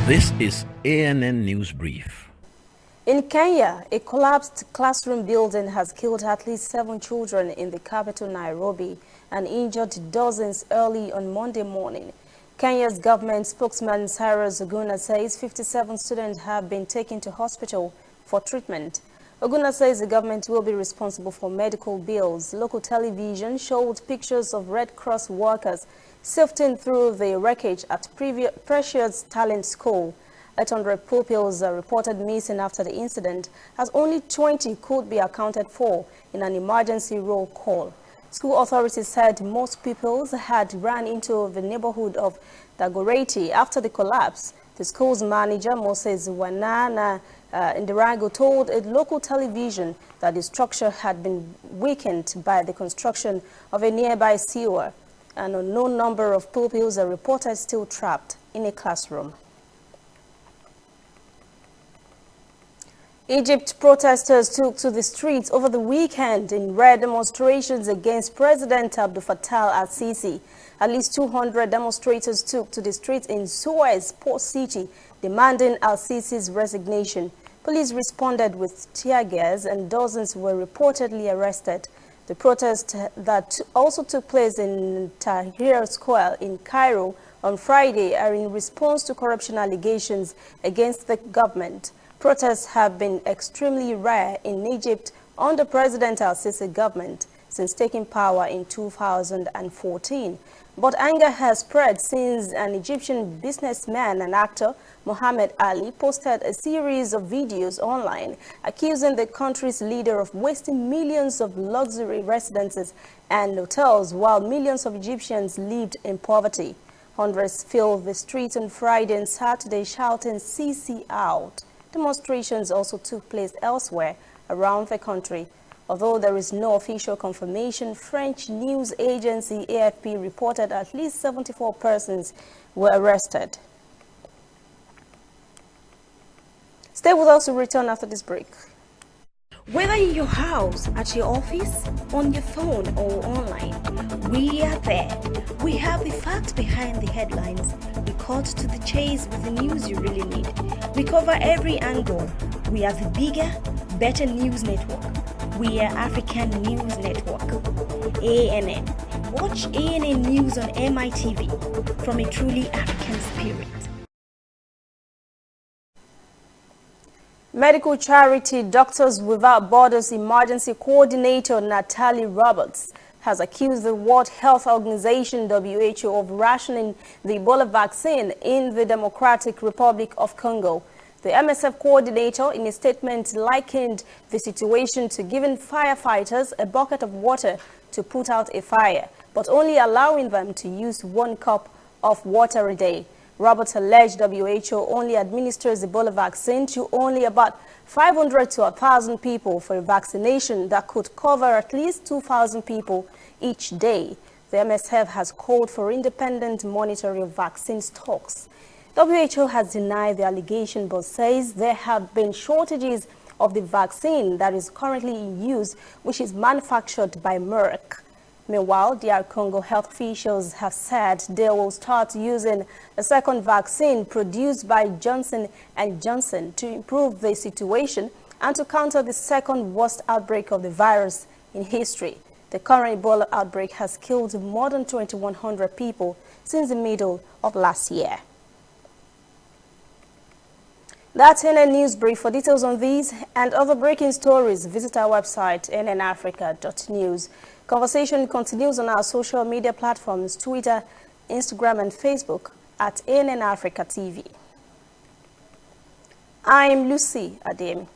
This is ANN News Brief. In Kenya, a collapsed classroom building has killed at least 7 children in the capital Nairobi and injured dozens early on Monday morning. Kenya's government spokesman Cyrus Oguna says 57 students have been taken to hospital for treatment. Oguna says the government will be responsible for medical bills. Local television showed pictures of Red Cross workers sifting through the wreckage at Precious Talent School. 800 pupils are reported missing after the incident, as only 20 could be accounted for in an emergency roll call. School authorities said most pupils had run into the neighborhood of Dagoretti after the collapse. The school's manager, Moses Wanana Indirango, told a local television that the structure had been weakened by the construction of a nearby sewer. An unknown number of pupils are reported still trapped in a classroom. Egypt protesters took to the streets over the weekend in rare demonstrations against President Abdel Fattah Al-Sisi. At least 200 demonstrators took to the streets in Suez port city, demanding Al-Sisi's resignation. Police responded with tear gas and dozens were reportedly arrested. The protest that also took place in Tahrir Square in Cairo on Friday are in response to corruption allegations against the government. Protests have been extremely rare in Egypt under President Al-Sisi government since taking power in 2014. But anger has spread since an Egyptian businessman and actor, Mohammed Ali, posted a series of videos online accusing the country's leader of wasting millions of luxury residences and hotels while millions of Egyptians lived in poverty. Hundreds filled the streets on Friday and Saturday shouting "Sisi out." Demonstrations also took place elsewhere around the country. Although there is no official confirmation, French news agency AFP reported at least 74 persons were arrested. Stay with us to return after this break. Whether in your house, at your office, on your phone or online, we are there. We have the facts behind the headlines. We cut to the chase with the news you really need. We cover every angle. We are the bigger, better news network. We are African News Network. ANN. Watch ANN News on MITV from a truly African spirit. Medical charity Doctors Without Borders emergency coordinator Natalie Roberts has accused the World Health Organization (WHO) of rationing the Ebola vaccine in the Democratic Republic of Congo. The MSF coordinator, in a statement, likened the situation to giving firefighters a bucket of water to put out a fire, but only allowing them to use 1 cup of water a day. Roberts alleged WHO only administers Ebola vaccine to only about 500 to 1,000 people for a vaccination that could cover at least 2,000 people each day. The MSF has called for independent monitoring of vaccine stocks. WHO has denied the allegation but says there have been shortages of the vaccine that is currently in use, which is manufactured by Merck. Meanwhile, DR Congo health officials have said they will start using a second vaccine produced by Johnson & Johnson to improve the situation and to counter the second worst outbreak of the virus in history. The current Ebola outbreak has killed more than 2,100 people since the middle of last year. That's NN News Brief. For details on these and other breaking stories, visit our website, nnafrica.news. Conversation continues on our social media platforms, Twitter, Instagram, and Facebook at ANN Africa TV. I'm Lucy Ademi.